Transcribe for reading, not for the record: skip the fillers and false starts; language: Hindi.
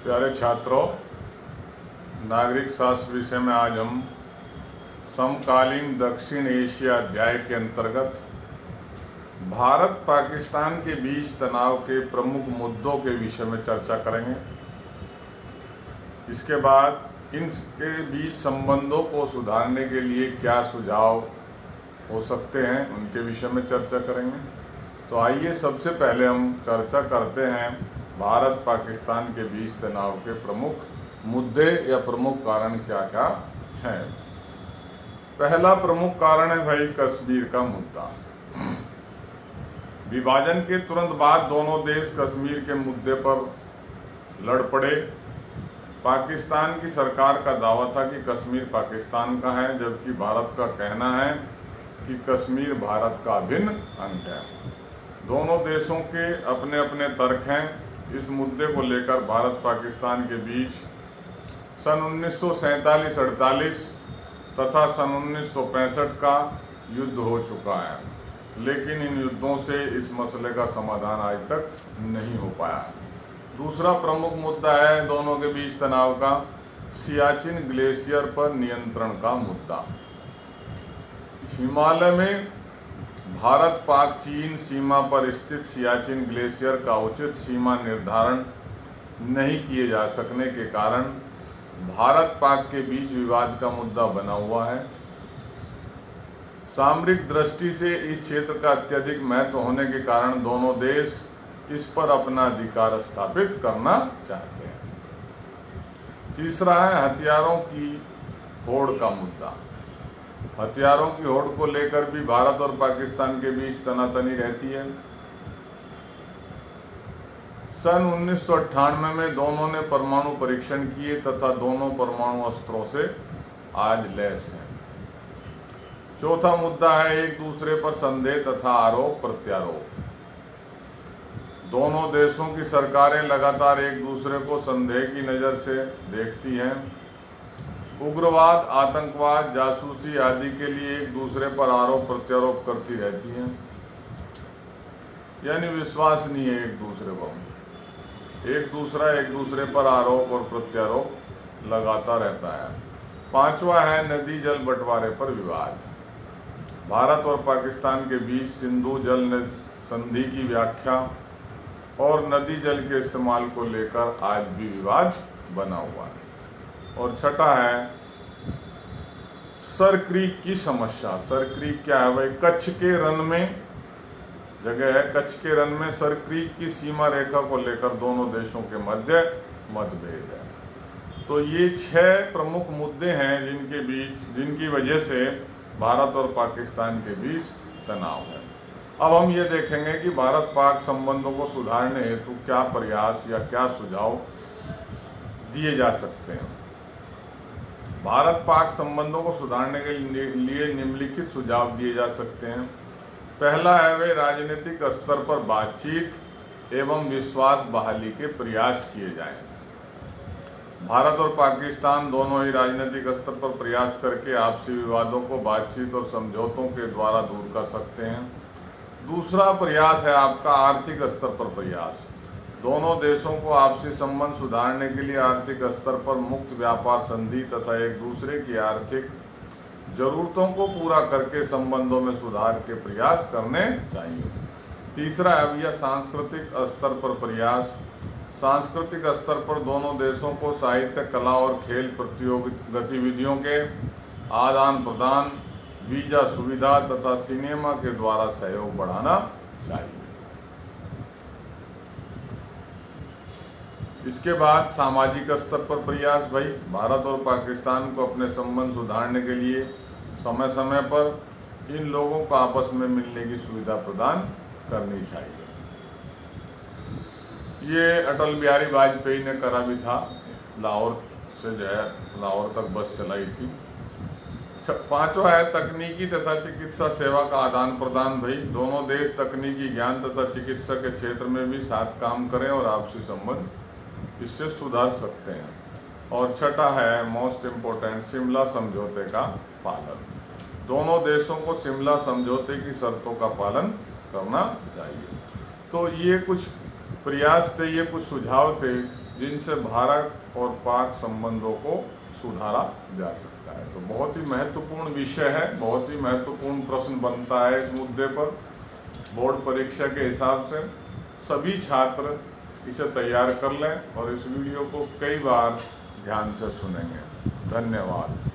प्यारे छात्रों, नागरिक शास्त्र विषय में आज हम समकालीन दक्षिण एशिया अध्याय के अंतर्गत भारत पाकिस्तान के बीच तनाव के प्रमुख मुद्दों के विषय में चर्चा करेंगे। इसके बाद इनके बीच संबंधों को सुधारने के लिए क्या सुझाव हो सकते हैं उनके विषय में चर्चा करेंगे। तो आइए सबसे पहले हम चर्चा करते हैं भारत पाकिस्तान के बीच तनाव के प्रमुख मुद्दे या प्रमुख कारण क्या क्या हैं। पहला प्रमुख कारण है भाई कश्मीर का मुद्दा। विभाजन के तुरंत बाद दोनों देश कश्मीर के मुद्दे पर लड़ पड़े। पाकिस्तान की सरकार का दावा था कि कश्मीर पाकिस्तान का है, जबकि भारत का कहना है कि कश्मीर भारत का अभिन्न अंग है। दोनों देशों के अपने अपने तर्क हैं। इस मुद्दे को लेकर भारत पाकिस्तान के बीच सन 1947-48 तथा सन 1965 का युद्ध हो चुका है, लेकिन इन युद्धों से इस मसले का समाधान आज तक नहीं हो पाया। दूसरा प्रमुख मुद्दा है दोनों के बीच तनाव का सियाचिन ग्लेशियर पर नियंत्रण का मुद्दा। हिमालय में भारत पाक चीन सीमा पर स्थित सियाचिन ग्लेशियर का उचित सीमा निर्धारण नहीं किए जा सकने के कारण भारत पाक के बीच विवाद का मुद्दा बना हुआ है। सामरिक दृष्टि से इस क्षेत्र का अत्यधिक महत्व होने के कारण दोनों देश इस पर अपना अधिकार स्थापित करना चाहते हैं। तीसरा है हथियारों की होड़ का मुद्दा। हथियारों की होड़ को लेकर भी भारत और पाकिस्तान के बीच तनातनी रहती है। सन 1998 में दोनों ने परमाणु परीक्षण किए तथा दोनों परमाणु अस्त्रों से आज लैस हैं। चौथा मुद्दा है एक दूसरे पर संदेह तथा आरोप प्रत्यारोप। दोनों देशों की सरकारें लगातार एक दूसरे को संदेह की नज़र से देखती हैं। उग्रवाद, आतंकवाद, जासूसी आदि के लिए एक दूसरे पर आरोप प्रत्यारोप करती रहती हैं, यानी विश्वास नहीं है एक दूसरे पर। एक दूसरे पर आरोप और प्रत्यारोप लगाता रहता है। पांचवा है नदी जल बंटवारे पर विवाद। भारत और पाकिस्तान के बीच सिंधु जल संधि की व्याख्या और नदी जल के इस्तेमाल को लेकर आज भी विवाद बना हुआ है। और छठा है सर क्रीक की समस्या। सर क्रीक क्या है भाई? कच्छ के रन में जगह है, कच्छ के रन में सर क्रीक की सीमा रेखा को लेकर दोनों देशों के मध्य मतभेद है। तो ये 6 प्रमुख मुद्दे हैं जिनकी वजह से भारत और पाकिस्तान के बीच तनाव है। अब हम ये देखेंगे कि भारत पाक संबंधों को सुधारने हेतु क्या प्रयास या क्या सुझाव दिए जा सकते हैं। भारत पाक संबंधों को सुधारने के लिए निम्नलिखित सुझाव दिए जा सकते हैं। पहला है वे राजनीतिक स्तर पर बातचीत एवं विश्वास बहाली के प्रयास किए जाएं। भारत और पाकिस्तान दोनों ही राजनीतिक स्तर पर प्रयास करके आपसी विवादों को बातचीत और समझौतों के द्वारा दूर कर सकते हैं। दूसरा प्रयास है आपका आर्थिक स्तर पर प्रयास। दोनों देशों को आपसी संबंध सुधारने के लिए आर्थिक स्तर पर मुक्त व्यापार संधि तथा एक दूसरे की आर्थिक जरूरतों को पूरा करके संबंधों में सुधार के प्रयास करने चाहिए। तीसरा है भैया सांस्कृतिक स्तर पर प्रयास। सांस्कृतिक स्तर पर दोनों देशों को साहित्य, कला और खेल प्रतियोगिता गतिविधियों के आदान प्रदान, वीजा सुविधा तथा सिनेमा के द्वारा सहयोग बढ़ाना चाहिए। इसके बाद सामाजिक स्तर पर प्रयास। भाई भारत और पाकिस्तान को अपने संबंध सुधारने के लिए समय समय पर इन लोगों को आपस में मिलने की सुविधा प्रदान करनी चाहिए। ये अटल बिहारी वाजपेयी ने करा भी था। लाहौर से जो है लाहौर तक बस चलाई थी। पांचवा है तकनीकी तथा चिकित्सा सेवा का आदान प्रदान। भाई दोनों देश तकनीकी ज्ञान तथा चिकित्सा के क्षेत्र में भी साथ काम करें और आपसी संबंध इससे सुधार सकते हैं। और छठा है मोस्ट इम्पोर्टेंट शिमला समझौते का पालन। दोनों देशों को शिमला समझौते की शर्तों का पालन करना चाहिए। तो ये कुछ प्रयास थे, ये कुछ सुझाव थे जिनसे भारत और पाक संबंधों को सुधारा जा सकता है। तो बहुत ही महत्वपूर्ण विषय है, बहुत ही महत्वपूर्ण प्रश्न बनता है इस मुद्दे पर। बोर्ड परीक्षा के हिसाब से सभी छात्र इसे तैयार कर लें और इस वीडियो को कई बार ध्यान से सुनेंगे। धन्यवाद।